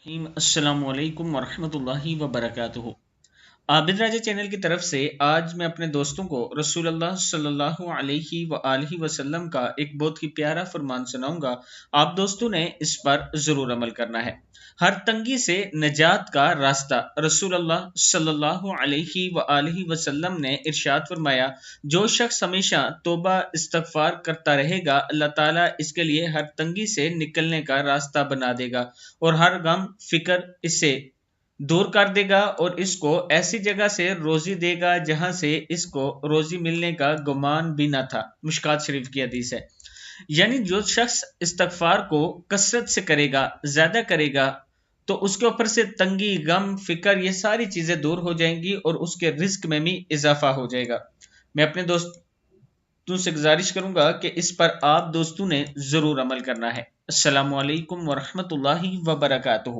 السلام علیکم ورحمۃ اللہ وبرکاتہ۔ عابد راجہ چینل کی طرف سے آج میں اپنے دوستوں کو رسول اللہ صلی اللہ علیہ وآلہ وسلم کا ایک بہت ہی پیارا فرمان سناؤں گا۔ آپ دوستوں نے اس پر ضرور عمل کرنا ہے۔ ہر تنگی سے نجات کا راستہ۔ رسول اللہ صلی اللہ علیہ وآلہ وسلم نے ارشاد فرمایا، جو شخص ہمیشہ توبہ استغفار کرتا رہے گا، اللہ تعالیٰ اس کے لیے ہر تنگی سے نکلنے کا راستہ بنا دے گا اور ہر غم فکر اس سے دور کر دے گا اور اس کو ایسی جگہ سے روزی دے گا جہاں سے اس کو روزی ملنے کا گمان بھی نہ تھا۔ مشکات شریف کی حدیث ہے۔ یعنی جو شخص استغفار کو کثرت سے کرے گا، زیادہ کرے گا، تو اس کے اوپر سے تنگی، غم، فکر، یہ ساری چیزیں دور ہو جائیں گی اور اس کے رزق میں بھی اضافہ ہو جائے گا۔ میں اپنے دوستوں سے گزارش کروں گا کہ اس پر آپ دوستوں نے ضرور عمل کرنا ہے۔ السلام علیکم ورحمۃ اللہ وبرکاتہ۔